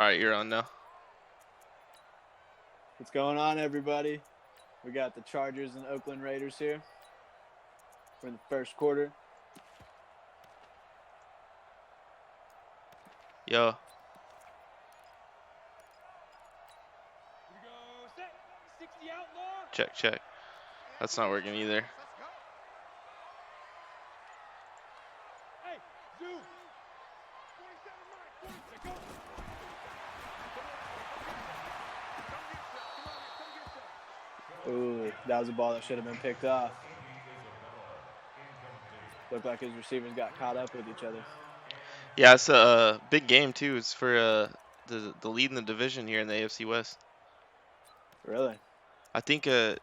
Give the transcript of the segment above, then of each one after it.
All right, you're on now. What's going on, everybody? We got the Chargers and Oakland Raiders here. We're in the first quarter. Yo. Check, check. That's not working either. Ooh, that was a ball that should have been picked off. Looked like his receivers got caught up with each other. Yeah, it's a big game too. It's for the lead in the division here in the AFC West. Really? I think say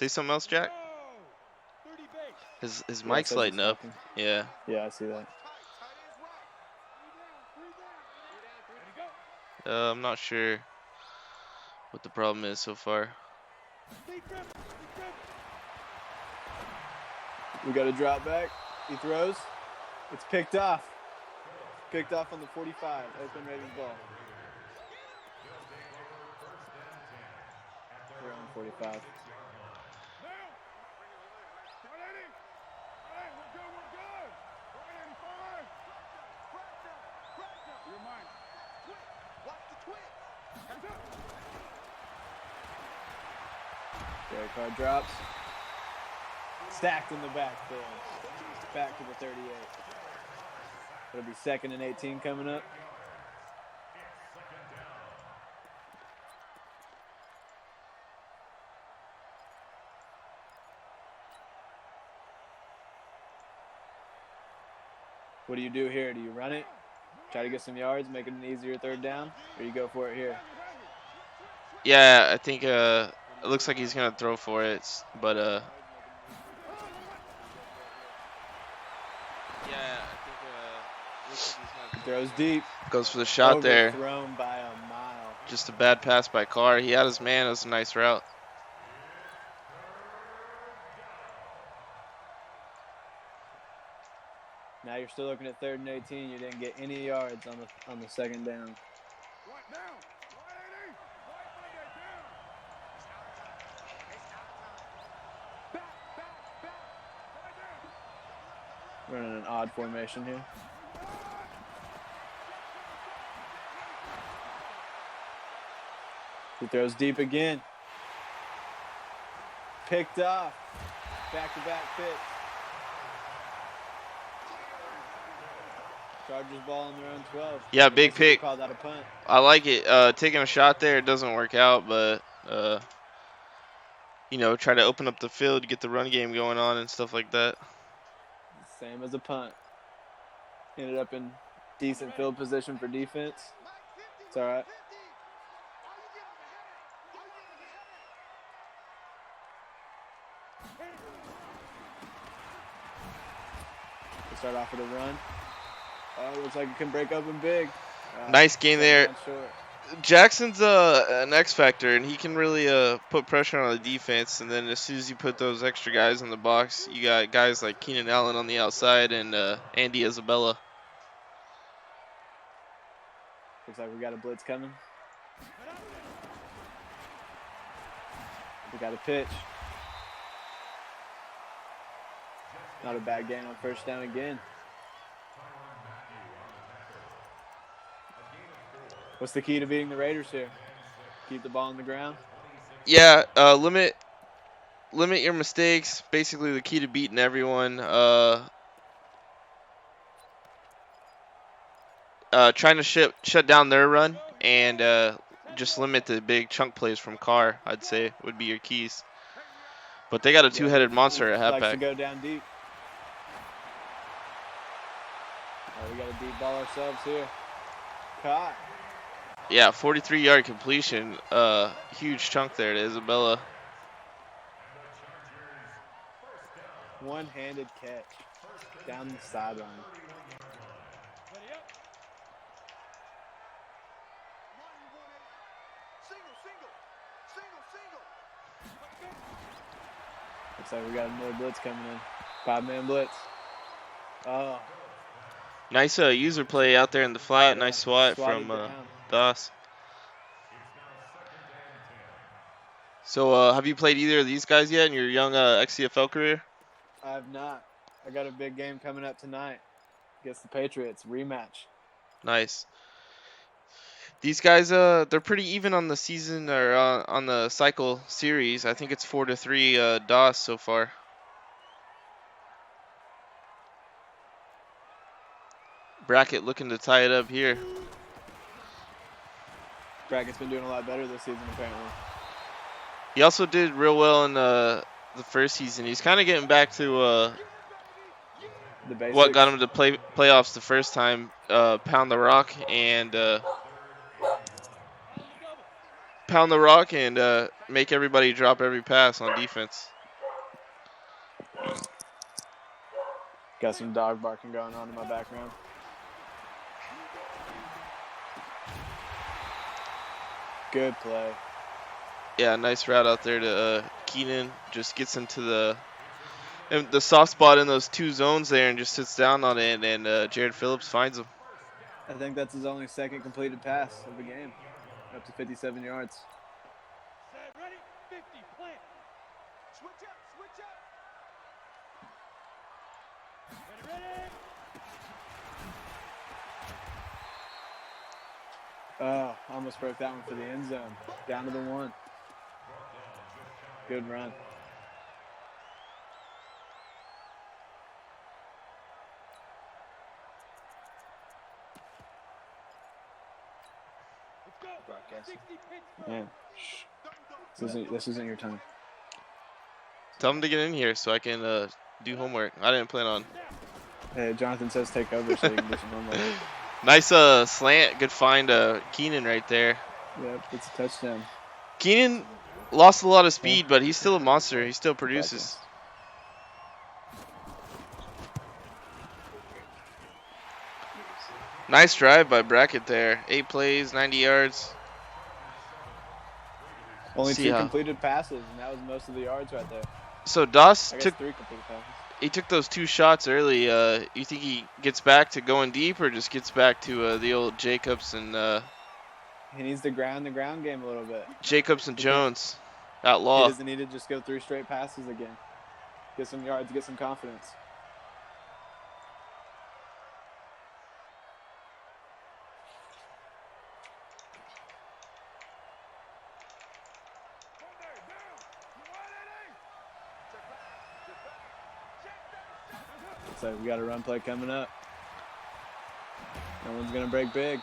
something else, Jack. His mic's lighting up. Yeah. Yeah, I see that. I'm not sure what the problem is so far. We got a drop back. He throws. It's picked off. Picked off on the 45. Oakland Raiders ball. We're on 45. Derek Carr drops. Stacked in the backfield. Back to the 38. It'll be 2nd and 18 coming up. What do you do here? Do you run it? Try to get some yards, make it an easier 3rd down? Or you go for it here? Yeah, I think it looks like he's gonna throw for it, but yeah, I think looks like he's gonna throws deep. Goes for the shot there. Overthrown by a mile. Just a bad pass by Carr. He had his man. It was a nice route. Now you're still looking at 3rd and 18. You didn't get any yards on the 2nd down. Running an odd formation here. He throws deep again. Picked off. Back-to-back picks. Chargers ball on their own 12. Yeah, big pick. Called that a punt. I like it. Taking a shot there, it doesn't work out, but you know, try to open up the field, get the run game going on and stuff like that. Same as a punt. Ended up in decent field position for defense. It's all right. We start off with a run. Oh, looks like it can break open big. Nice game there. Jackson's an X factor, and he can really put pressure on the defense. And then as soon as you put those extra guys in the box, you got guys like Keenan Allen on the outside and Andy Isabella. Looks like we got a blitz coming. We got a pitch. Not a bad game on 1st down again. What's the key to beating the Raiders here? Keep the ball on the ground? Yeah, limit your mistakes. Basically the key to beating everyone. Trying to shut down their run and just limit the big chunk plays from Carr, I'd say, would be your keys. But they got a two-headed monster at halfback. Likes to go down deep. Oh, we got a deep ball ourselves here. Caught. Yeah, 43-yard completion. Huge chunk there to Isabella. One-handed catch down the sideline. Looks like we got another blitz coming in. 5-man blitz. Oh. Nice user play out there in the flat. Yeah, Nice swat swatted from down. Das. So have you played either of these guys yet in your young XCFL career? I have not. I got a big game coming up tonight against the Patriots. Rematch. Nice. These guys, they're pretty even on the season or on the cycle series. I think it's 4-3 DOS so far. Brackett looking to tie it up here. Brackett's been doing a lot better this season, apparently. He also did real well in the first season. He's kind of getting back to The basics. what got him to playoffs the first time. Pound the rock and make everybody drop every pass on defense. Got some dog barking going on in my background. Good play. Yeah, nice route out there to Keenan. Just gets into the soft spot in those two zones there and just sits down on it, and Jared Phillips finds him. I think that's his only second completed pass of the game, up to 57 yards. Ready? 50, plant. Switch up. Ready? Oh, almost broke that one for the end zone. Down to the 1. Good run. Broadcast. Man, this isn't your time. Tell him to get in here so I can do homework. I didn't plan on. Hey, Jonathan says take over so you can do some homework. Nice slant. Good find Keenan right there. Yep, it's a touchdown. Keenan lost a lot of speed, but he's still a monster. He still produces. Nice drive by Brackett there. 8 plays, 90 yards. Only 2 completed passes, and that was most of the yards right there. So Das took 3 completed passes. He took those 2 shots early. You think he gets back to going deep or just gets back to the old Jacobs and he needs to ground the ground game a little bit. Jacobs and Jones. Outlaw. He doesn't need to just go 3 straight passes again. Get some yards, get some confidence. So we got a run play coming up. No one's gonna break big.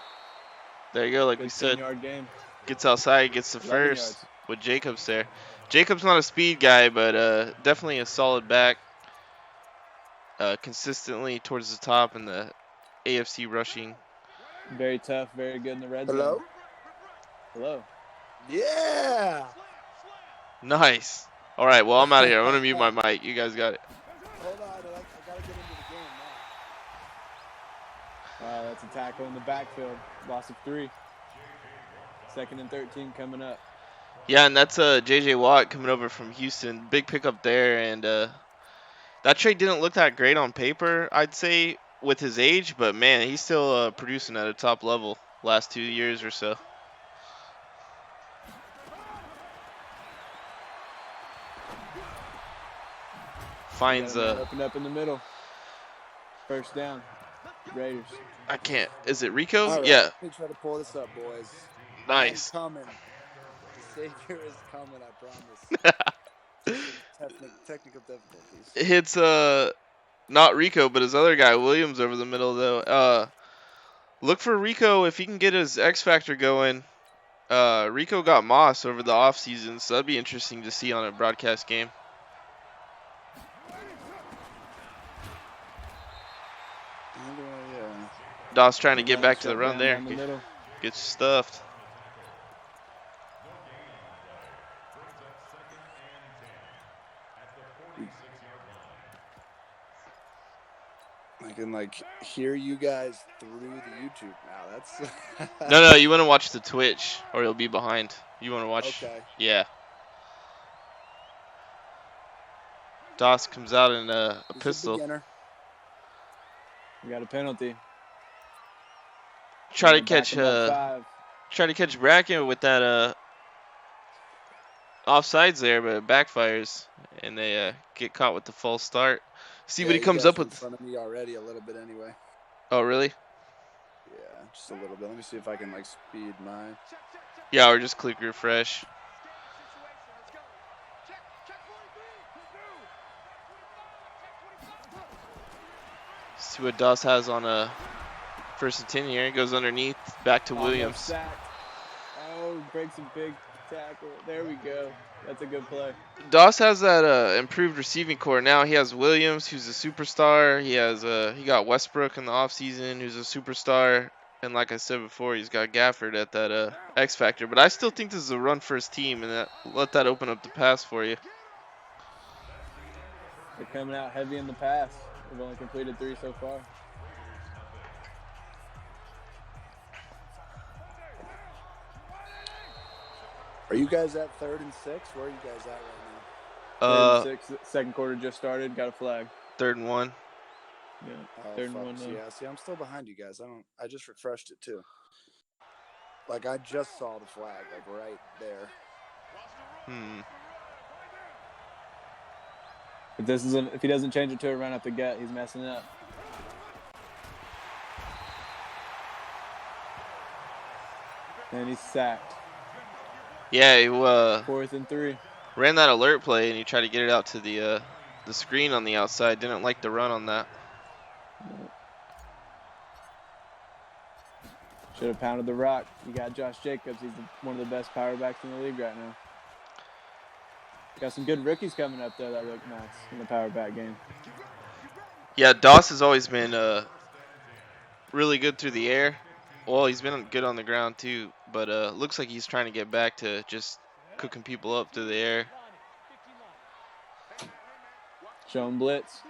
There you go, like Good we said. 10-yard game. Gets outside, gets the first with Jacobs there. Jacobs not a speed guy, but definitely a solid back. Consistently towards the top in the AFC rushing. Very tough, very good in the red zone. Hello. Yeah. Nice. All right, well, I'm out of here. I'm going to mute my mic. You guys got it. Hold on. I got to get into the game now. Wow, that's a tackle in the backfield. Loss of 3. 2nd and 13 coming up. Yeah, and that's J.J. Watt coming over from Houston. Big pickup there, and that trade didn't look that great on paper, I'd say, with his age, but, man, he's still producing at a top level last 2 years or so. Finds opened up in the middle. First down. Raiders. I can't. Is it Rico? Right, yeah. Let me try to pull this up, boys. Nice. I'm coming. The Savior is coming, I promise. Technical difficulties. It hits not Rico, but his other guy, Williams, over the middle, though. Look for Rico if he can get his X Factor going. Rico got Moss over the offseason, so that'd be interesting to see on a broadcast game. Doss trying to get back to the run there. Gets stuffed. I can hear you guys through the YouTube now. That's No, you want to watch the Twitch or you'll be behind. You want to watch? Okay. Yeah. Doss comes out in a pistol. We got a penalty. try to Back catch 'em up 5. Bracken with that offsides there, but it backfires and they get caught with the false start. See what Yeah, he you comes guys up are in with. front of me already a little bit anyway. Oh really? Yeah, just a little bit. Let me see if I can like speed mine. Yeah, or just click refresh. See what Doss has on a 1st and 10 here. He goes underneath, back to Almost Williams. sacked. Oh, breaks a big tackle. There we go. That's a good play. Doss has that improved receiving core now. He has Williams, who's a superstar. He got Westbrook in the offseason, who's a superstar. And like I said before, he's got Gafford at that X factor. But I still think this is a run first team, and let that open up the pass for you. They're coming out heavy in the pass. They've only completed 3 so far. Are you guys at 3rd and 6? Where are you guys at right now? 3rd and 6. Second quarter just started. Got a flag. 3rd and 1. Yeah. Oh, 3rd and fuck. 1 now. Yeah, see, I'm still behind you guys. I just refreshed it too. Like I just saw the flag, like right there. If he doesn't change it to a run up the gut, he's messing up. And he's sacked. Yeah, he 4th and 3. ran that alert play, and he tried to get it out to the screen on the outside. Didn't like the run on that. Should have pounded the rock. You got Josh Jacobs. He's one of the best power backs in the league right now. Got some good rookies coming up, though, that look nice in the power back game. Yeah, Doss has always been really good through the air. Well, he's been good on the ground too, but looks like he's trying to get back to just cooking people up through the air. Showing blitz.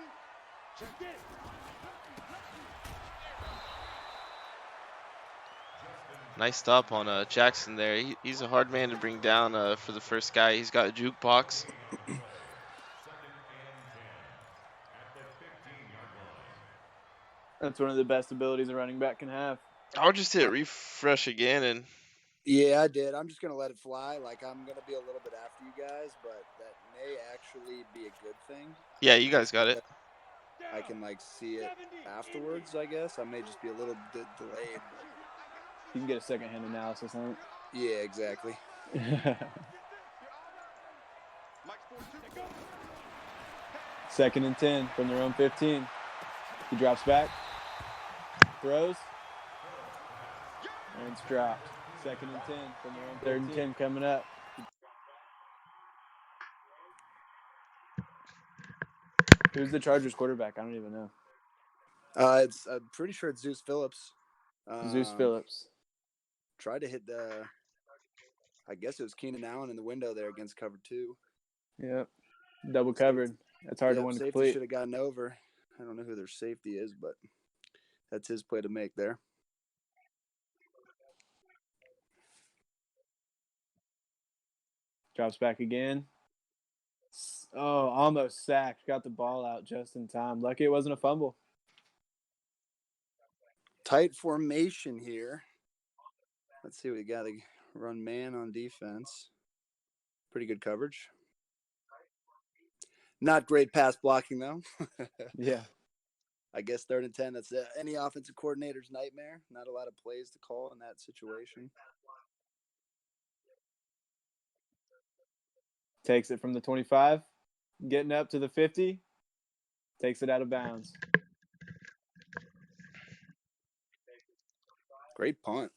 Nice stop on Jackson there. He's a hard man to bring down for the first guy. He's got a jukebox. That's one of the best abilities a running back can have. I'll just hit refresh again and. Yeah, I did. I'm just gonna let it fly. Like I'm gonna be a little bit after you guys, but that may actually be a good thing. Yeah, you guys got it. I can like see it afterwards. I guess I may just be a little bit delayed, but You can get a second-hand analysis on yeah, exactly. it. 2nd and 10 from their own 15. He drops back, throws, and it's dropped. 2nd and 10 from their own 3rd and 10 coming up. Who's the Chargers quarterback? I don't even know. I'm pretty sure it's Zeus Phillips. Zeus Phillips. Tried to hit the. I guess it was Keenan Allen in the window there against cover 2. Yep. Double covered. That's hard to win to Safety complete. should have gotten over. I don't know who their safety is, but that's his play to make there. Drops back again. Oh, almost sacked. Got the ball out just in time. Lucky it wasn't a fumble. Tight formation here. Let's see what we got. Run man on defense. Pretty good coverage. Not great pass blocking, though. Yeah. I guess 3rd and 10. That's any offensive coordinator's nightmare. Not a lot of plays to call in that situation. Takes it from the 25. Getting up to the 50. Takes it out of bounds. Great punt.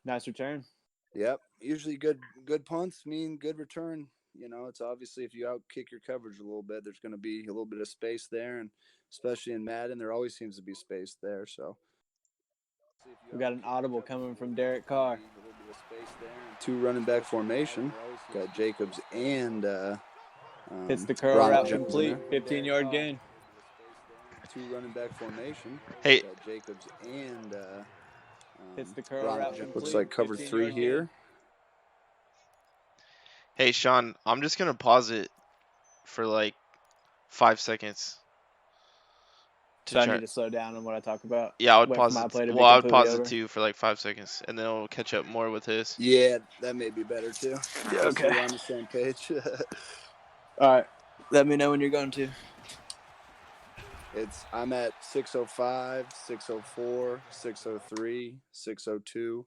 Nice return. Yep. Usually good punts mean good return. You know, it's obviously if you outkick your coverage a little bit, there's going to be a little bit of space there, and especially in Madden, there always seems to be space there. So we got an audible coming from Derek Carr. A little bit of space there. 2 running back formation. Got Jacobs and hits the curl route complete. 15-yard gain. 2 running back formation. Hey. Got Jacobs and hits the curl route complete. Looks like cover 3 here. Gain. Hey, Sean, I'm just going to pause it for like 5 seconds. So I need to slow down on what I talk about. Yeah, I would Wait pause for my it. play to be Well, I would completely pause over. it too for like 5 seconds, and then it'll catch up more with his. Yeah, that may be better too. Yeah, okay. We're on the same page. All right. Let me know when you're going to. I'm at 605, 604, 603, 602.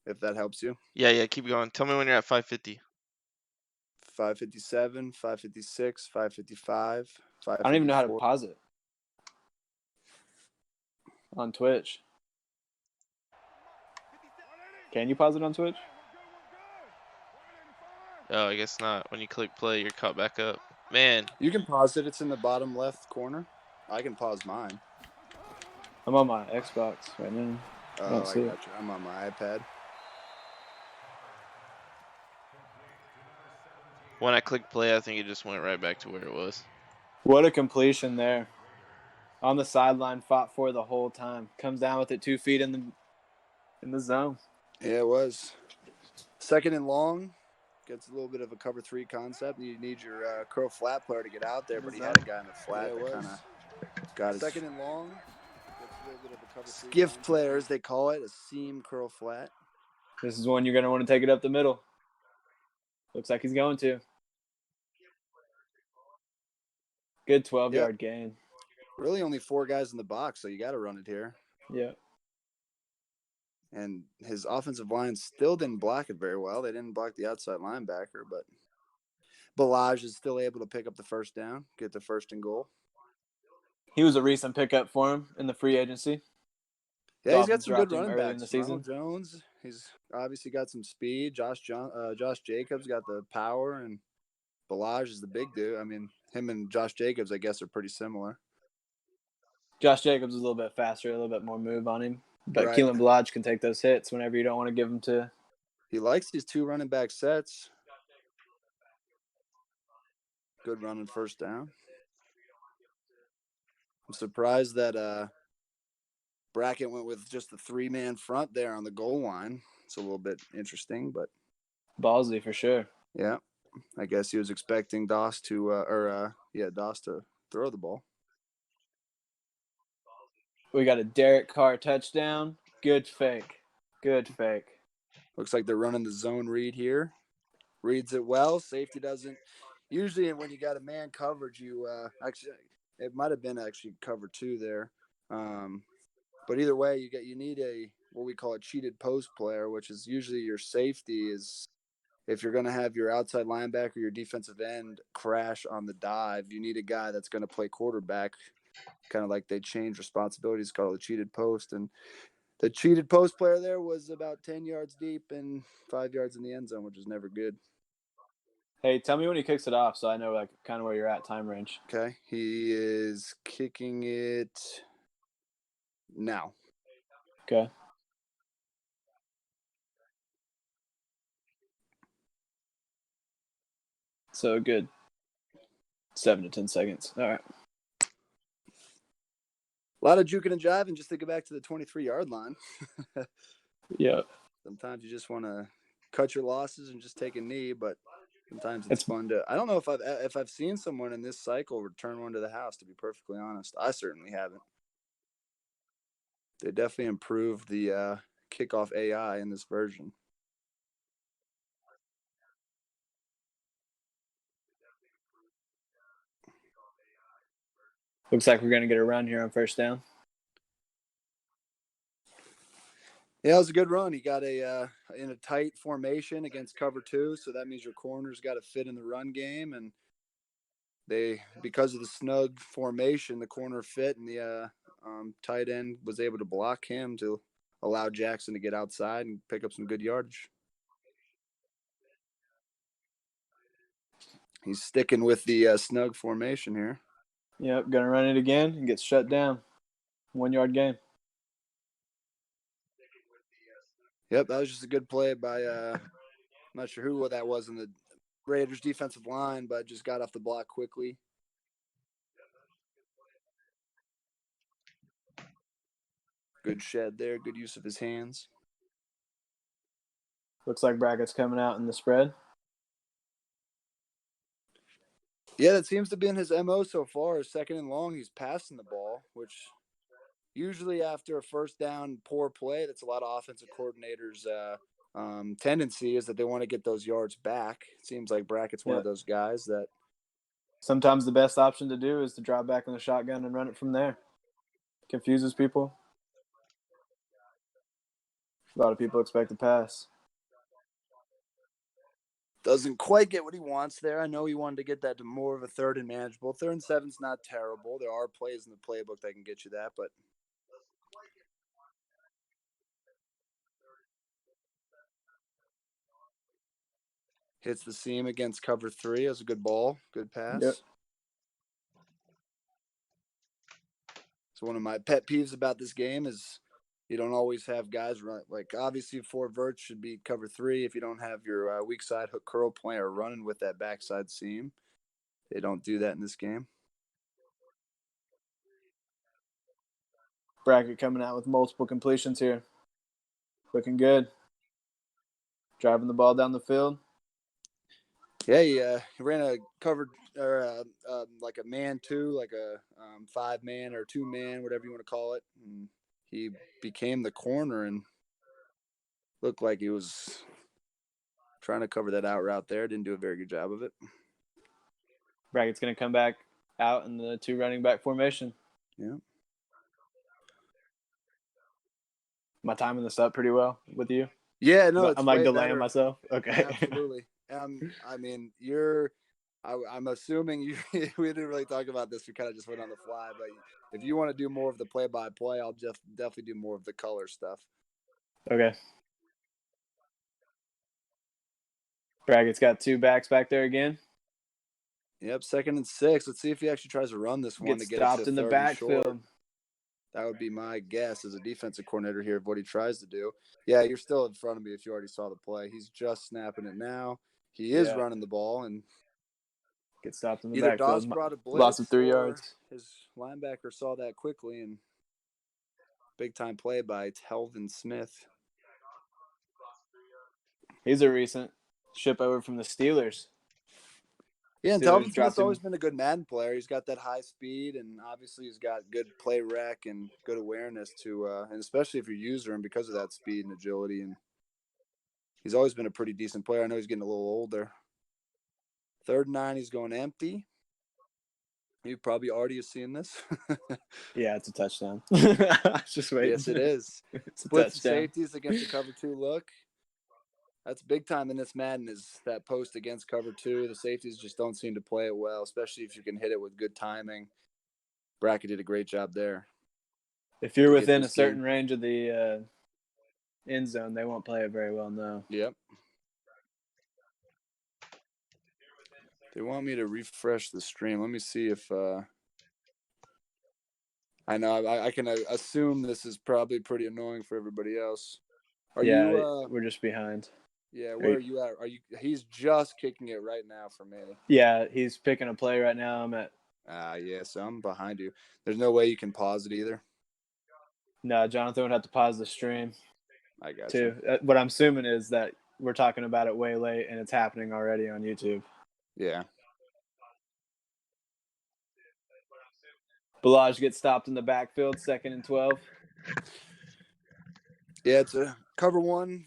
If that helps you. Yeah, keep going. Tell me when you're at 550. 557, 556, 555, 554. I don't even know how to pause it on Twitch. Can you pause it on Twitch? Oh, I guess not. When you click play, you're caught back up. Man. You can pause it. It's in the bottom left corner. I can pause mine. I'm on my Xbox right now. Oh, I got you. I'm on my iPad. When I clicked play, I think it just went right back to where it was. What a completion there. On the sideline, fought for the whole time. Comes down with it 2 feet in the zone. Yeah, it was. Second and long. Gets a little bit of a cover 3 concept. You need your curl flat player to get out there, but he had a guy in the flat that kind of got his. Second and long. Gets a little bit of a cover 3 skiff players, they call it, a seam curl flat. This is one you're going to want to take it up the middle. Looks like he's going to. Good 12-yard gain. Really only 4 guys in the box, so you got to run it here. Yeah. And his offensive line still didn't block it very well. They didn't block the outside linebacker, but Balaj is still able to pick up the first down, get the first and goal. He was a recent pickup for him in the free agency. Yeah, he's got some good running backs. In the season. Ronald Jones, he's obviously got some speed. Josh Jacobs got the power, and Balaj is the big dude. I mean, him and Josh Jacobs, I guess, are pretty similar. Josh Jacobs is a little bit faster, a little bit more move on him. But right. Keelan Balaj can take those hits whenever you don't want to give him to. He likes these 2 running back sets. Good running first down. I'm surprised that Brackett went with just the 3-man front there on the goal line. It's a little bit interesting, but ballsy for sure. Yeah, I guess he was expecting Doss to Doss to throw the ball. We got a Derek Carr touchdown. Good fake. Looks like they're running the zone read here. Reads it well. Safety doesn't. Usually when you got a man coverage, you actually it might have been actually cover 2 there. But either way, you need a what we call a cheated post player, which is usually your safety is if you're going to have your outside linebacker, your defensive end crash on the dive, you need a guy that's going to play quarterback, kind of like they changed responsibilities, called a cheated post. And the cheated post player there was about 10 yards deep and 5 yards in the end zone, which is never good. Hey, tell me when he kicks it off so I know like kind of where you're at time range. Okay. He is kicking it now. Okay. So good. 7 to 10 seconds. All right. A lot of juking and jiving just to get back to the 23-yard line. Yeah. Sometimes you just want to cut your losses and just take a knee, but sometimes it's fun to. I don't know if I've seen someone in this cycle return one to the house. To be perfectly honest, I certainly haven't. They definitely improved the kickoff AI in this version. Looks like we're going to get a run here on first down. Yeah, it was a good run. He got in a tight formation against cover 2, so that means your corner's got to fit in the run game, and because of the snug formation, the corner fit, and the tight end was able to block him to allow Jackson to get outside and pick up some good yardage. He's sticking with the snug formation here. Yep, going to run it again and get shut down. 1 yard gain. Yep, that was just a good play by I'm not sure who that was in the Raiders defensive line, but just got off the block quickly. Good shed there, good use of his hands. Looks like Brackett's coming out in the spread. Yeah, that seems to be in his MO so far. Second and long, he's passing the ball, which usually after a first down, poor play, that's a lot of offensive coordinators' tendency is that they want to get those yards back. It seems like Brackett's one of those guys that sometimes the best option to do is to drop back on the shotgun and run it from there. Confuses people. A lot of people expect to pass. doesn't quite get what he wants there. I know he wanted to get that to more of a third and manageable. 3rd and 7's not terrible. There are plays in the playbook that can get you that, but hits the seam against cover 3. That's a good ball, good pass. Yep. So one of my pet peeves about this game is you don't always have guys run. Like, obviously, 4 verts should be cover 3 if you don't have your weak side hook curl player running with that backside seam. They don't do that in this game. Brackett coming out with multiple completions here. Looking good. Driving the ball down the field. Yeah, he ran a covered or like a man 2, like a 5-man or 2-man, whatever you want to call it. And he became the corner and looked like he was trying to cover that out route there. Didn't do a very good job of it. Brackett's going to come back out in the 2 running back formation. Yeah. Am I timing this up pretty well with you? Yeah, no, it's I'm like way delaying better. myself. Okay. Absolutely. I mean, I'm assuming you. We didn't really talk about this. We kind of just went on the fly. But if you want to do more of the play-by-play, I'll just definitely do more of the color stuff. Okay. Brackett's got 2 backs back there again. Yep, 2nd and 6. Let's see if he actually tries to run this one to get stopped it to in the 3rd and short. backfield. That would be my guess as a defensive coordinator here of what he tries to do. Yeah, you're still in front of me if you already saw the play. He's just snapping it now. He is running the ball and gets stopped in the either backfield. Dawes brought a blitz Loss of 3 or yards. his linebacker saw that quickly and big time play by Telvin Smith. He's a recent ship over from the Steelers. Yeah, and Telvin Smith's always been a good Madden player. He's got that high speed, and obviously he's got good play rec and good awareness to, and especially if you use him because of that speed and agility. And he's always been a pretty decent player. I know he's getting a little older. 3rd and 9, he's going empty. You probably already have seen this. Yeah, it's a touchdown. I was just waiting. Yes, it is. Splits the safeties against the cover 2 look. That's big time in this Madden is that post against cover 2. The safeties just don't seem to play it well, especially if you can hit it with good timing. Brackett did a great job there. If you're within a certain range of the end zone, they won't play it very well, no. Yep. They want me to refresh the stream. Let me see if I know I can assume this is probably pretty annoying for everybody else. Are you we're just behind. Yeah, where are you at? He's just kicking it right now for me. Yeah, he's picking a play right now. I'm at yeah, so I'm behind you. There's no way you can pause it either. No, Jonathan would have to pause the stream. I got you. What I'm assuming is that we're talking about it way late and it's happening already on YouTube. Yeah. Balaj gets stopped in the backfield, 2nd and 12. Yeah, it's a cover 1.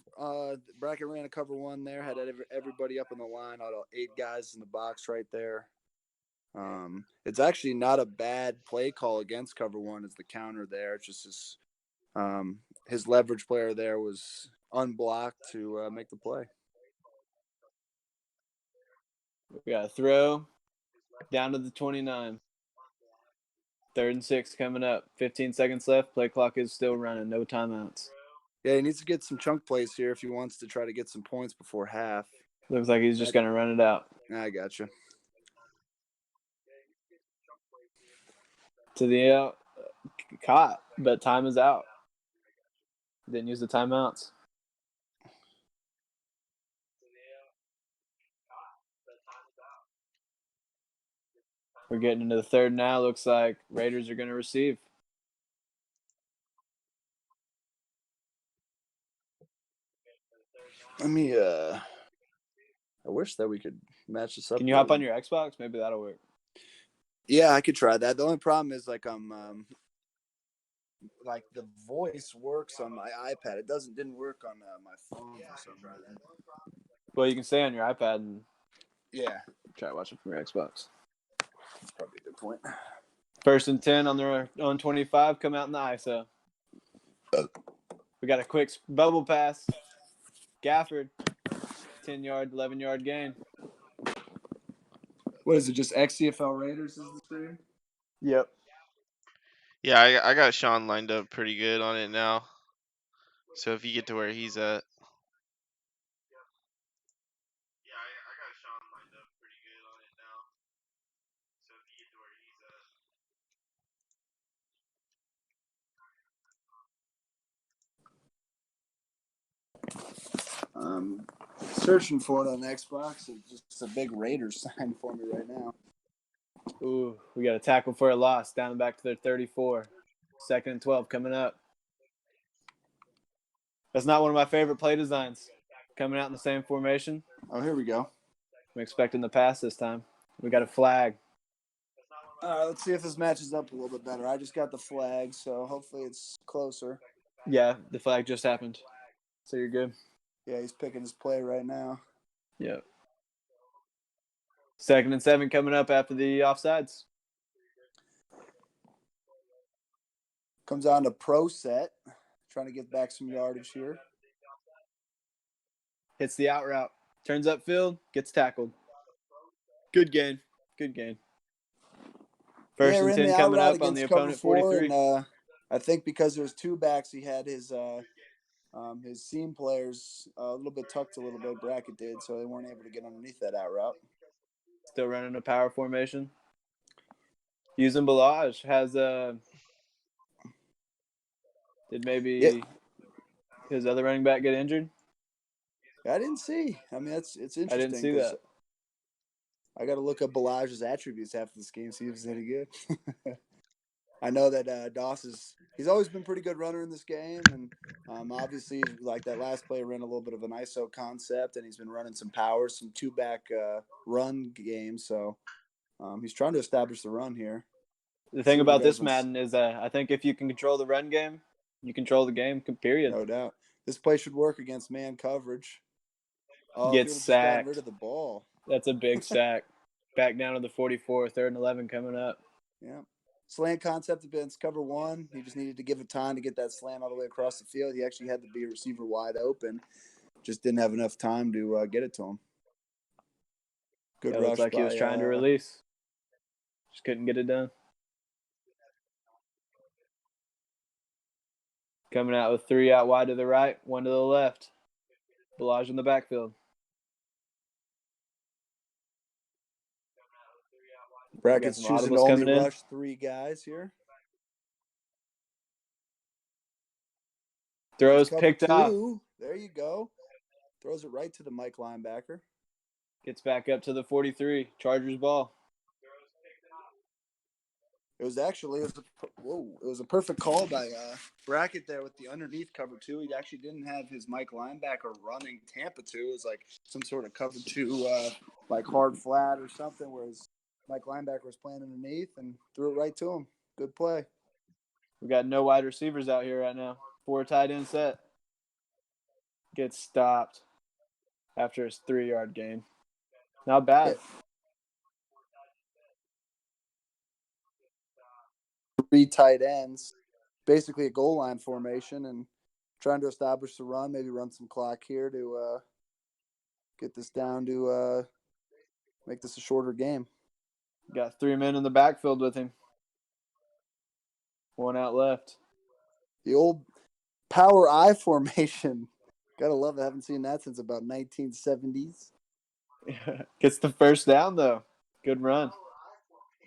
Brackett ran a cover 1 there. Had everybody up on the line. All 8 guys in the box right there. It's actually not a bad play call against cover 1 as the counter there. It's just his leverage player there was unblocked to make the play. We got a throw down to the 29. 3rd and 6 coming up. 15 seconds left. Play clock is still running. No timeouts. Yeah, he needs to get some chunk plays here if he wants to try to get some points before half. Looks like he's just going to run it out. I gotcha. To the caught, but time is out. Didn't use the timeouts. We're getting into the 3rd now. Looks like Raiders are going to receive. Let me I wish that we could match this up. Can you hop on your Xbox? Maybe that'll work. Yeah, I could try that. The only problem is like I'm like the voice works on my iPad. It didn't work on my phone for some reason. Well, you can stay on your iPad and Yeah, try watching from your Xbox. that's probably a good point. 1st and 10 on their own 25. Come out in the ISO. We got a quick bubble pass. Gafford, 10-yard, 11-yard gain. What is it? Just XCFL Raiders is the screen? Yep. Yeah, I got Sean lined up pretty good on it now. So if you get to where he's at. Yeah, I got Sean lined up pretty good on it now. So if you get to where he's Searching for it on Xbox. It's just a big Raiders sign for me right now. Ooh, we got a tackle for a loss. Down and back to their 34. 2nd and 12 coming up. That's not one of my favorite play designs. Coming out in the same formation. Oh, here we go. I'm expecting the pass this time. We got a flag. All right, let's see if this matches up a little bit better. I just got the flag, so hopefully it's closer. Yeah, the flag just happened. So you're good. Yeah, he's picking his play right now. Yep. 2nd and 7 coming up after the offsides. Comes on to pro set. Trying to get back some yardage here. Hits the out route. Turns upfield. Gets tackled. Good gain. Good gain. 1st and 10 coming up on the opponent 43. And, I think because there's two backs, he had his seam players a little bit tucked a little bit. Brackett did, so they weren't able to get underneath that out route. Still running a power formation. Using Balaj has did maybe his other running back get injured? I didn't see. I mean, it's interesting. I didn't see that. I got to look up Balaj's attributes after this game, see if he's any good. I know that Doss he's always been pretty good runner in this game, and obviously, like that last play, ran a little bit of an ISO concept, and he's been running some power, some two-back run games. So he's trying to establish the run here. The thing about this Madden is I think if you can control the run game, you control the game. Period. No doubt. This play should work against man coverage. Oh, gets sacked. Rid of the ball. That's a big sack. Back down to the 44, 3rd and 11 coming up. Yeah. Slant concept against cover one. He just needed to give it time to get that slant all the way across the field. He actually had to be a receiver wide open. Just didn't have enough time to get it to him. Good rush. Looks like he was trying to release. Just couldn't get it done. Coming out with 3 out wide to the right, 1 to the left. Balaj in the backfield. Brackett's choosing to only rush 3 guys here. Throws picked up. There you go. Throws it right to the Mike linebacker. Gets back up to the 43. Chargers ball. It was a perfect call by Brackett there with the underneath cover 2. He actually didn't have his Mike linebacker running Tampa 2. It was like some sort of cover 2, like hard flat or something, whereas Mike linebacker was playing underneath and threw it right to him. Good play. We got no wide receivers out here right now. 4 tight end set. Gets stopped after his 3-yard gain. Not bad. 3 tight ends, basically a goal line formation, and trying to establish the run, maybe run some clock here to get this down to make this a shorter game. Got 3 men in the backfield with him. 1 out left. The old power I formation. Gotta love it. I haven't seen that since about 1970s. Gets the first down, though. Good run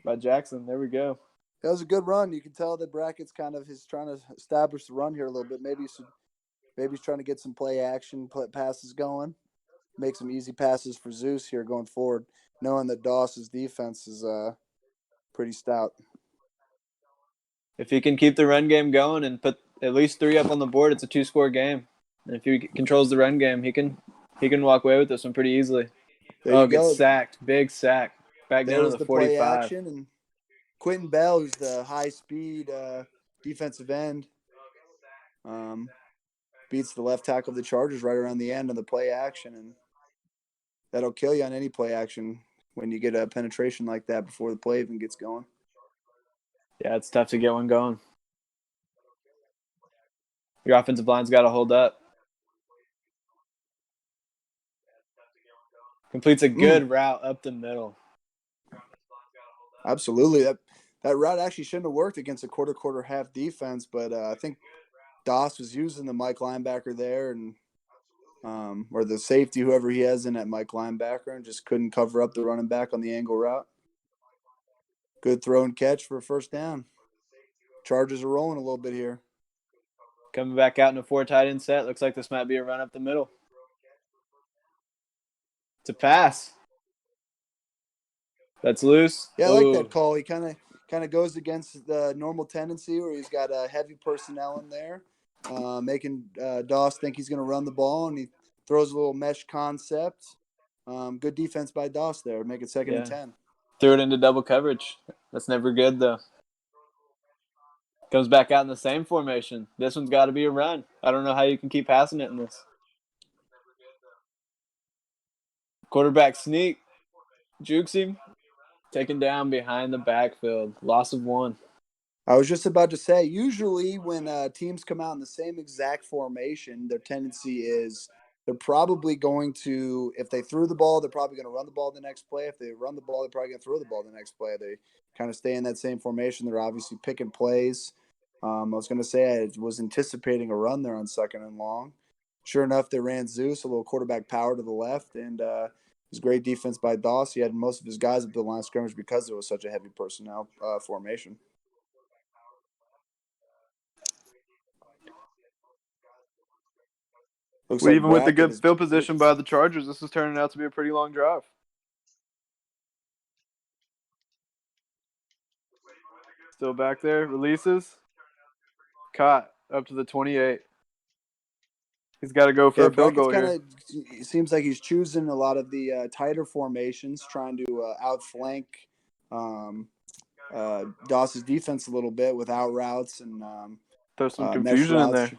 by Jackson. There we go. That was a good run. You can tell that Brackett's kind of trying to establish the run here a little bit. Maybe he's trying to get some play action, passes going, make some easy passes for Zeus here going forward, knowing that Doss's defense is pretty stout. If he can keep the run game going and put at least 3 up on the board, it's a 2-score game. And if he controls the run game, he can walk away with this one pretty easily. There you Gets go. sacked. Big sack. Back There down to was the the play 45. action, and Quentin Bell, who's the high-speed defensive end, beats the left tackle of the Chargers right around the end on the play action, and that'll kill you on any play action when you get a penetration like that before the play even gets going. Yeah, it's tough to get one going. Your offensive line's got to hold up. Completes a good route up the middle. Absolutely. That route actually shouldn't have worked against a quarter half defense, but I think Doss was using the Mike linebacker there, and or the safety, whoever he has in that Mike linebacker, and just couldn't cover up the running back on the angle route. Good throw and catch for a first down. Chargers are rolling a little bit here. Coming back out in a 4 tight end set. Looks like this might be a run up the middle. It's a pass. That's loose. Yeah, I like that call. He kind of goes against the normal tendency where he's got a heavy personnel in there, making Doss think he's going to run the ball, and he throws a little mesh concept. Good defense by Doss there. Make it 2nd and 10. Threw it into double coverage. That's never good, though. Comes back out in the same formation. This one's got to be a run. I don't know how you can keep passing it in this. Quarterback sneak. Jukes him. Taken down behind the backfield. Loss of 1. I was just about to say, usually when teams come out in the same exact formation, their tendency is they're probably going to, if they threw the ball, they're probably going to run the ball the next play. If they run the ball, they're probably going to throw the ball the next play. They kind of stay in that same formation. They're obviously picking plays. I was going to say I was anticipating a run there on 2nd and long. Sure enough, they ran Zeus, a little quarterback power to the left, and it was great defense by Doss. He had most of his guys at the line of scrimmage because it was such a heavy personnel formation. Looks like even with the Brackett good field position by the Chargers, this is turning out to be a pretty long drive. Still back there. Releases. Caught up to the 28. He's got to go for a field goal here. It seems like he's choosing a lot of the tighter formations, trying to outflank Doss's defense a little bit with out routes and There's some confusion in there.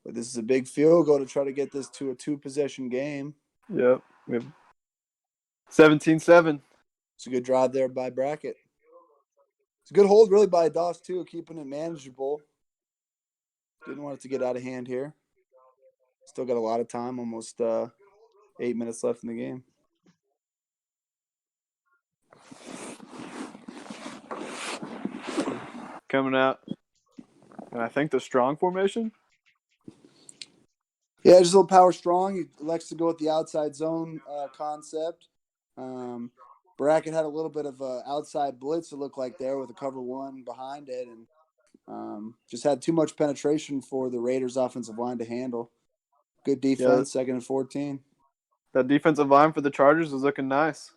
But this is a big field goal to try to get this to a 2-possession game. Yep. 17-7. It's a good drive there by Brackett. It's a good hold really by Doss too, keeping it manageable. Didn't want it to get out of hand here. Still got a lot of time, almost 8 minutes left in the game. Coming out. And I think the strong formation. Yeah, just a little power strong. He likes to go with the outside zone concept. Brackett had a little bit of outside blitz, it looked like there, with a cover 1 behind it, and just had too much penetration for the Raiders' offensive line to handle. Good defense, 2nd and 14. That defensive line for the Chargers is looking nice.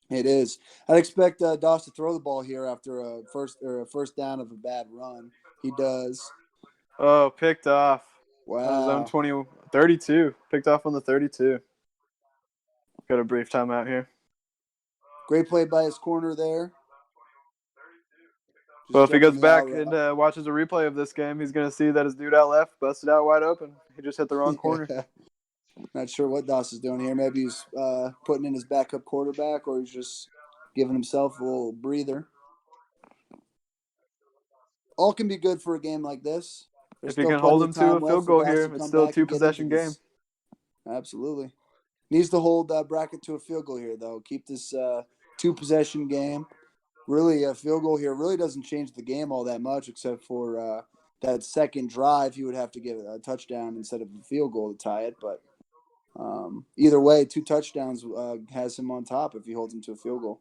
It is. I'd expect Doss to throw the ball here after a first down of a bad run. He does. Oh, picked off. Wow. On his own 32. Picked off on the 32. Got a brief timeout here. Great play by his corner there. Well, if he goes back and watches a replay of this game, he's going to see that his dude out left busted out wide open. He just hit the wrong corner. Not sure what Doss is doing here. Maybe he's putting in his backup quarterback, or he's just giving himself a little breather. All can be good for a game like this. If he can hold him to a field goal here, it's still a 2-possession game. Absolutely. Needs to hold Brackett to a field goal here, though. Keep this 2-possession game. Really, a field goal here really doesn't change the game all that much, except for that second drive. He would have to get a touchdown instead of a field goal to tie it. But either way, 2 touchdowns has him on top if he holds him to a field goal.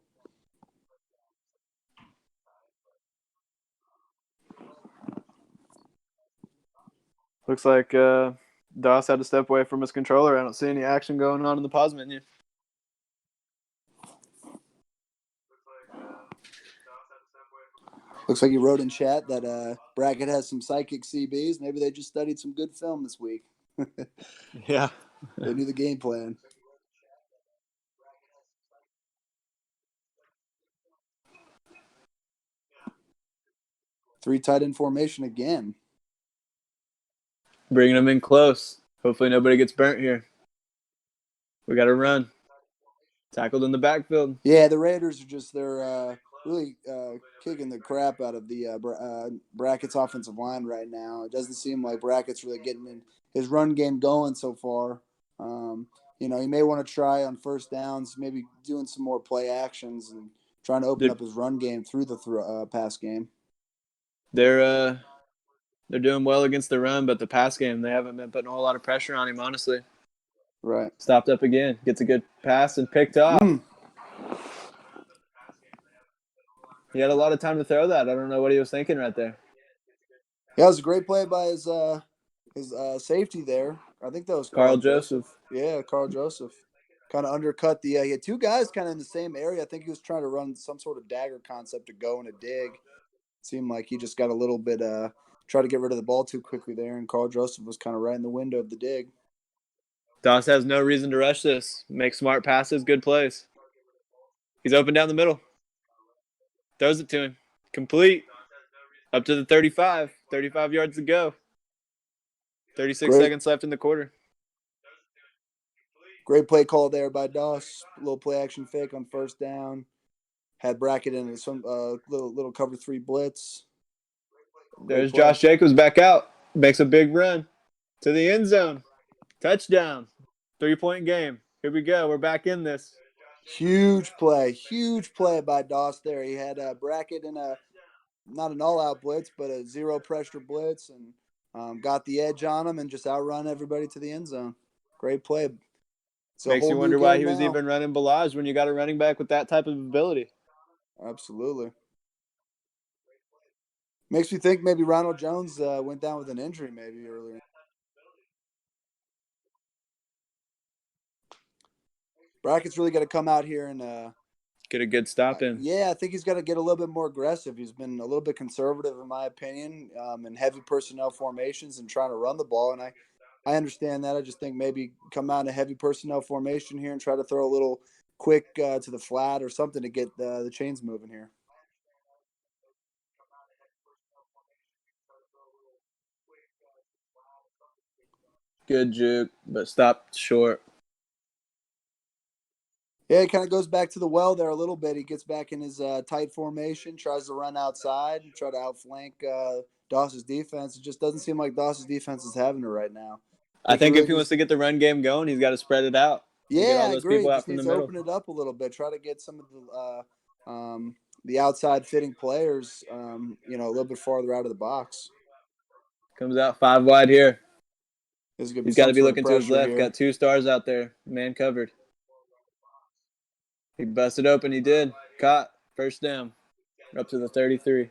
Looks like Doss had to step away from his controller. I don't see any action going on in the pause menu. Looks like you wrote in chat that Brackett has some psychic CBs. Maybe they just studied some good film this week. Yeah. They knew the game plan. Three tight end formation again. Bringing them in close. Hopefully nobody gets burnt here. We got to run. Tackled in the backfield. Yeah, the Raiders are they're really kicking the crap out of the Brackett's offensive line right now. It doesn't seem like Brackett's really getting his run game going so far. He may want to try on first downs, maybe doing some more play actions and trying to open up his run game through the pass game. They're doing well against the run, but the pass game, they haven't been putting a whole lot of pressure on him, honestly. Right. Stopped up again. Gets a good pass and picked off. He had a lot of time to throw that. I don't know what he was thinking right there. Yeah, it was a great play by his safety there. I think that was Carl Joseph. Yeah, Carl Joseph. Kind of undercut he had two guys kind of in the same area. I think he was trying to run some sort of dagger concept to go in a dig. Seemed like he just got a little bit tried to get rid of the ball too quickly there, and Carl Joseph was kind of right in the window of the dig. Doss has no reason to rush this. Make smart passes, good plays. He's open down the middle. Throws it to him. Complete. Up to the 35. 35 yards to go. 36 seconds left in the quarter. Great play call there by Doss. Little play action fake on first down. Had Brackett in some little cover 3 blitz. There's Josh Jacobs back out. Makes a big run to the end zone. Touchdown. 3-point game. Here we go. We're back in this. Huge play by Doss there. He had Brackett in not an all-out blitz, but a zero pressure blitz, and got the edge on him and just outrun everybody to the end zone. Great play. Makes you wonder why he was even running Balaj when you got a running back with that type of ability. Absolutely. Makes me think maybe Ronald Jones went down with an injury maybe earlier. Brackett's really got to come out here and get a good stop in. Yeah, I think he's got to get a little bit more aggressive. He's been a little bit conservative, in my opinion, in heavy personnel formations and trying to run the ball. And I understand that. I just think maybe come out in a heavy personnel formation here and try to throw a little quick to the flat or something to get the chains moving here. Good juke, but stopped short. Yeah, it kind of goes back to the well there a little bit. He gets back in his tight formation, tries to run outside, try to outflank Doss's defense. It just doesn't seem like Doss's defense is having it right now. I think if he wants to get the run game going, he's got to spread it out. Yeah, get all those I agree. People out just from needs the to middle. open it up a little bit. Try to get some of the outside fitting players, a little bit farther out of the box. Comes out 5 wide here. He's got to be looking to his left. Here. Got 2 stars out there. Man covered. He busted open. He did. Caught. First down. Up to the 33.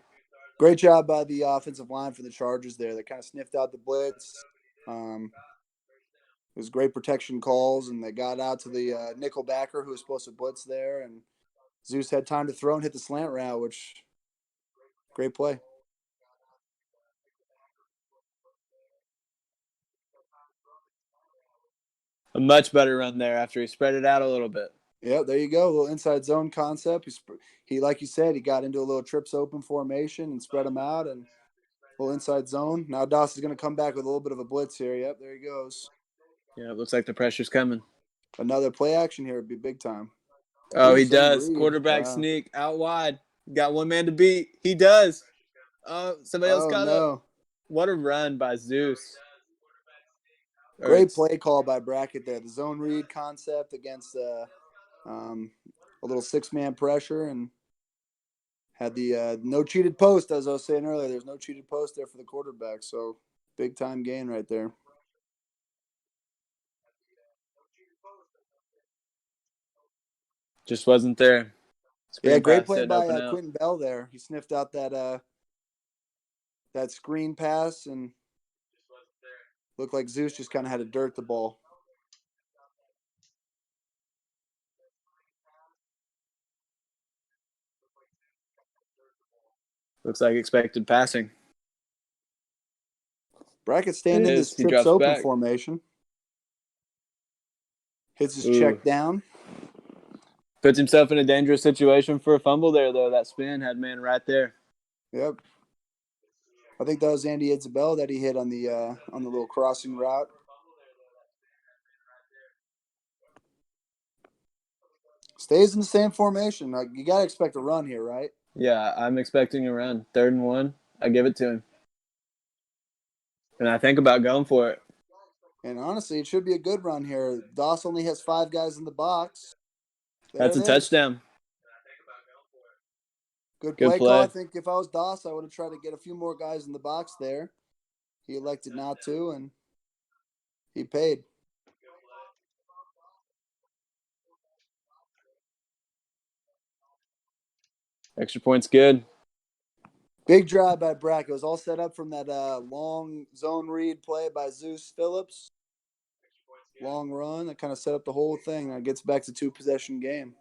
Great job by the offensive line for the Chargers there. They kind of sniffed out the blitz. It was great protection calls, and they got out to the nickel backer who was supposed to blitz there, and Zeus had time to throw and hit the slant route, which great play. A much better run there after he spread it out a little bit. Yeah, there you go. A little inside zone concept. He like you said, he got into a little trips open formation and spread them out and a little inside zone. Now Doss is going to come back with a little bit of a blitz here. Yep, there he goes. Yeah, it looks like the pressure's coming. Another play action here would be big time. Oh, he does. Quarterback sneak out wide. Got one man to beat. He does. Oh, somebody else caught up. What a run by Zeus. Great play call by Brackett there. The zone read concept against a little 6-man pressure and had the no cheated post, as I was saying earlier. There's no cheated post there for the quarterback, so big time gain right there. Just wasn't there. Yeah, great play by Quentin Bell there. He sniffed out that screen pass and looked like Zeus just kind of had to dirt the ball. Looks like expected passing. Brackett staying in this He trips drops open back. formation. Hits his Ooh. check down. Puts himself in a dangerous situation for a fumble there, though. That spin had man right there. Yep. I think that was Andy Isabel that he hit on the little crossing route. Stays in the same formation. You got to expect a run here, right? Yeah, I'm expecting a run. 3rd and 1. I give it to him. And I think about going for it. And honestly, it should be a good run here. Doss only has 5 guys in the box. That's a touchdown. Good Good play call. play. I think if I was Doss, I would have tried to get a few more guys in the box there. He elected not to, and he paid. Extra point's good. Big drive by Brack. It was all set up from that long zone read play by Zeus Phillips. Long run. That kind of set up the whole thing. That gets back to 2-possession game.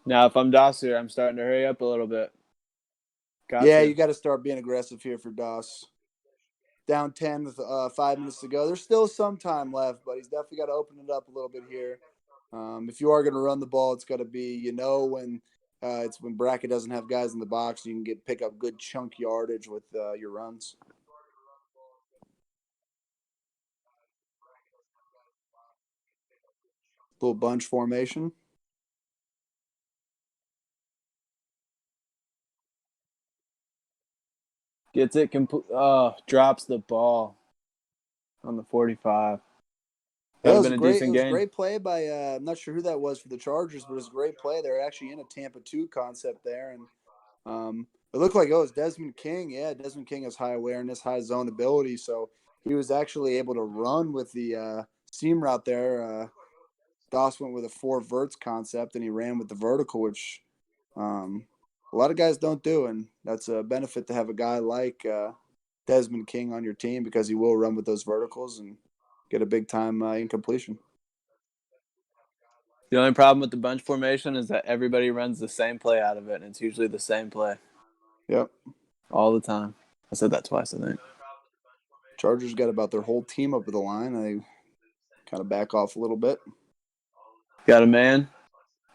Now, if I'm Doss here, I'm starting to hurry up a little bit. Yeah, you got to start being aggressive here for Doss. Down 10 with 5 minutes to go. There's still some time left, but he's definitely got to open it up a little bit here. If you are going to run the ball, it's got to be, when it's when Brackett doesn't have guys in the box, you can pick up good chunk yardage with your runs. Little bunch formation. Gets it drops the ball on the 45. That would have been a decent gain. It was a great play by I'm not sure who that was for the Chargers, but it was a great play. They're actually in a Tampa 2 concept there, and it looked like it was Desmond King. Yeah, Desmond King has high awareness, high zone ability, so he was actually able to run with the seam route there. Doss went with a 4 verts concept, and he ran with the vertical, which a lot of guys don't do, and that's a benefit to have a guy like Desmond King on your team because he will run with those verticals and get a big time incompletion. The only problem with the bunch formation is that everybody runs the same play out of it, and it's usually the same play. Yep. All the time. I said that twice, I think. Chargers got about their whole team up at the line. They kind of back off a little bit. Got a man.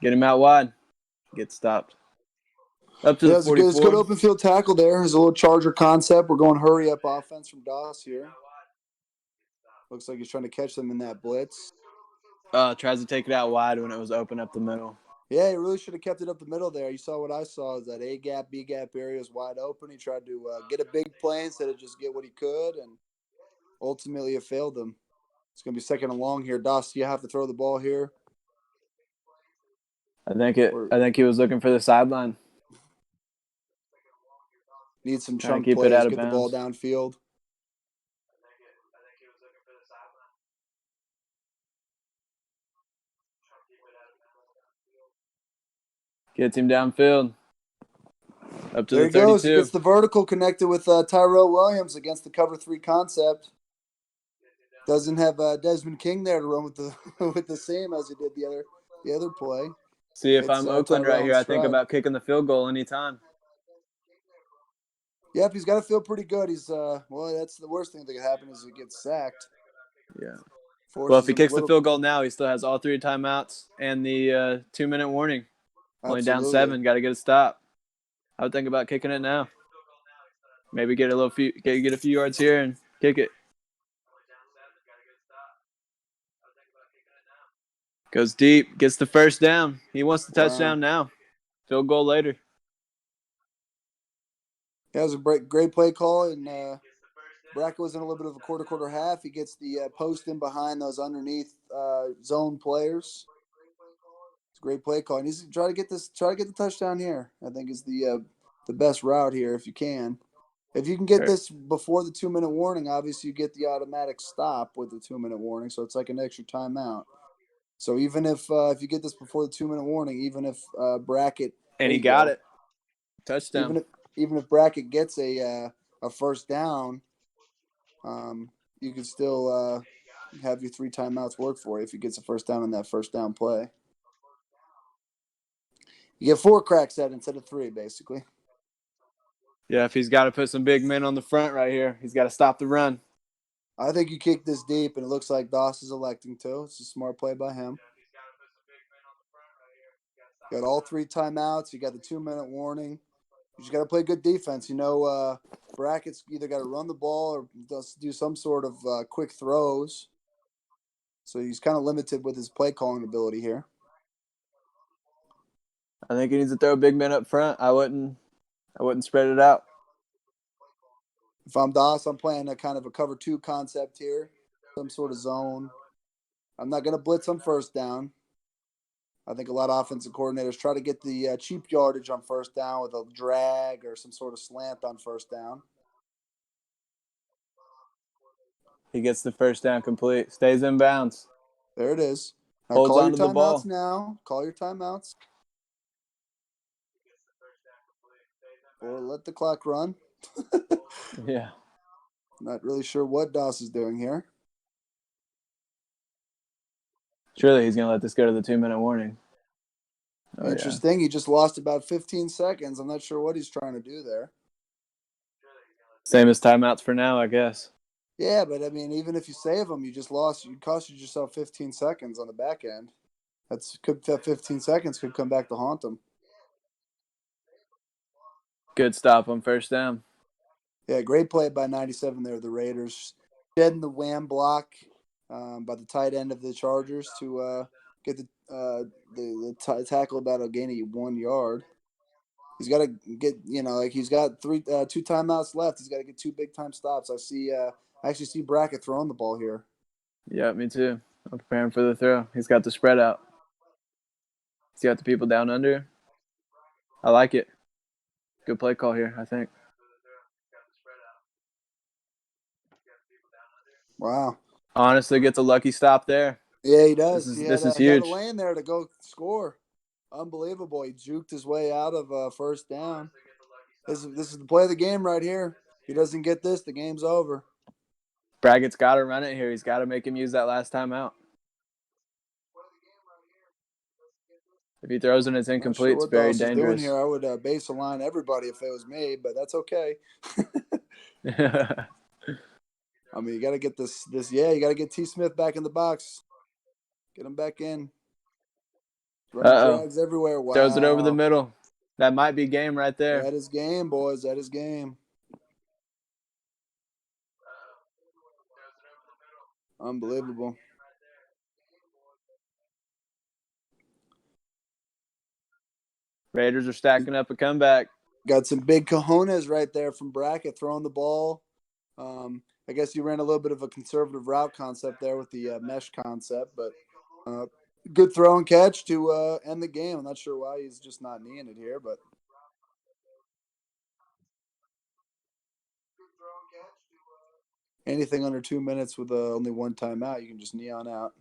Get him out wide. Get stopped. Up to the 44. It's a good open field tackle there. There's a little Charger concept. We're going hurry up offense from Doss here. Looks like he's trying to catch them in that blitz. Tries to take it out wide when it was open up the middle. Yeah, he really should have kept it up the middle there. You saw what I saw is that A gap, B gap area is wide open. He tried to get a big play instead of just get what he could, and ultimately it failed him. It's going to be 2nd and long here. Doss, you have to throw the ball here. I think he was looking for the sideline. Need some chunk plays. Get the ball downfield. Gets him downfield. Up to There the 32. he goes. He gets the vertical connected with Tyrell Williams against the cover 3 concept. Doesn't have Desmond King there to run with the with the same as he did the other play. See, if I'm Oakland right here, I think about kicking the field goal anytime. Yep, he's got to feel pretty good. He's that's the worst thing that could happen is he gets sacked. Yeah. Well, if he kicks the field goal now, he still has all 3 timeouts and the 2-minute warning. Only down 7, got to get a stop. I would think about kicking it now. Maybe get a few yards here and kick it. Goes deep, gets the first down. He wants the touchdown now. Field goal later. That was a great play call, and Brackett was in a little bit of a quarter half. He gets the post in behind those underneath zone players. It's a great play call, and he's try to get the touchdown here. I think is the best route here if you can. If you can get this before the 2-minute warning, obviously you get the automatic stop with the 2-minute warning, so it's like an extra timeout. So even if you get this before the 2-minute warning, even if Brackett and he got it, touchdown. Even if Brackett gets a first down, you can still have your 3 timeouts work for you if he gets a first down on that first down play. You get 4 cracks at it instead of 3, basically. Yeah, if he's got to put some big men on the front right here, he's got to stop the run. I think you kick this deep, and it looks like Doss is electing to. It's a smart play by him. Got all 3 timeouts. You got the 2-minute warning. You just got to play good defense. Brackett's either got to run the ball or do some sort of quick throws. So he's kind of limited with his play calling ability here. I think he needs to throw big men up front. I wouldn't spread it out. If I'm Doss, I'm playing a kind of a cover 2 concept here, some sort of zone. I'm not going to blitz on first down. I think a lot of offensive coordinators try to get the cheap yardage on first down with a drag or some sort of slant on first down. He gets the first down complete. Stays in bounds. There it is. Now Holds call your onto the ball. timeouts now. Call your timeouts. Or let the clock run. Yeah. Not really sure what Doss is doing here. Surely he's going to let this go to the 2-minute warning. Oh, Interesting. Yeah. He just lost about 15 seconds. I'm not sure what he's trying to do there. Same as timeouts for now, I guess. Yeah, but I mean, even if you save them, you just lost. You costed yourself 15 seconds on the back end. That 15 seconds could come back to haunt them. Good stop on first down. Yeah, great play by 97 there, the Raiders. Shedding the wham block by the tight end of the Chargers to get the tackle about a gain of 1 yard. He's got to get, he's got 2 timeouts left. He's got to get 2 big time stops. I actually see Brackett throwing the ball here. Yeah, me too. I'm preparing for the throw. He's got the spread out. He's got the people down under. I like it. Good play call here, I think. Wow. Honestly, gets a lucky stop there. Yeah, he does. This is huge. He had a lane there to go score. Unbelievable. He juked his way out of first down. This is the play of the game right here. If he doesn't get this, the game's over. Brackett's got to run it here. He's got to make him use that last time out. If he throws and it's incomplete, it's very dangerous. Doing here, I would base align everybody if it was me, but that's okay. I mean, you got to get this. You got to get T. Smith back in the box. Get him back in. Running drags everywhere. Wow. Throws it over the middle. That might be game right there. That is game, boys. That is game. Unbelievable. Raiders are stacking up a comeback. Got some big cojones right there from Brackett throwing the ball. I guess you ran a little bit of a conservative route concept there with the mesh concept, but good throw and catch to end the game. I'm not sure why he's just not kneeing it here, but anything under 2 minutes with only 1 timeout, you can just knee on out.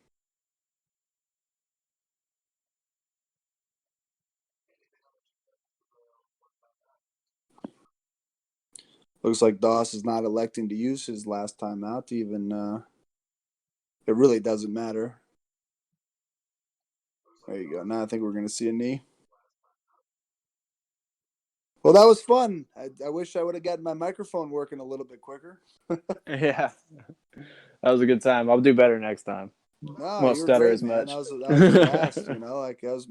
Looks like Doss is not electing to use his last timeout to even it really doesn't matter. There you go. Now I think we're going to see a knee. Well, that was fun. I wish I would have gotten my microphone working a little bit quicker. Yeah. That was a good time. I'll do better next time. No, Won't you were stutter great, as man. much. That was a blast, Like that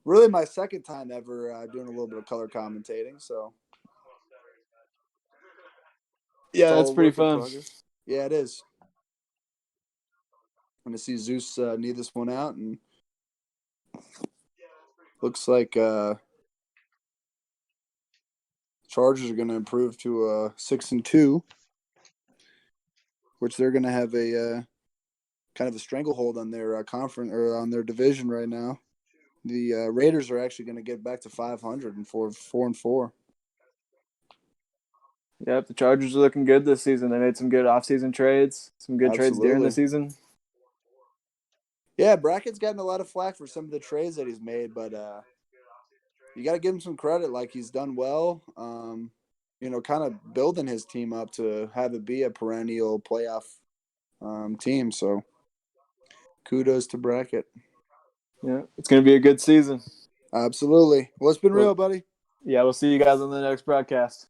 was my second time ever doing a little bit of color commentating, so yeah, that's pretty fun. Yeah, it is. I'm gonna see Zeus knee this one out, and looks like Chargers are gonna improve to 6-2, which they're gonna have a kind of a stranglehold on their conference or on their division right now. The Raiders are actually going to get back to 500 and 4-4. Yep, the Chargers are looking good this season. They made some good offseason trades, some good trades during the season. Yeah, Brackett's gotten a lot of flack for some of the trades that he's made, but you got to give him some credit. Like, he's done well, kind of building his team up to have it be a perennial playoff team. So kudos to Brackett. Yeah, it's going to be a good season. Absolutely. Well, it's been real, buddy. Yeah, we'll see you guys on the next broadcast.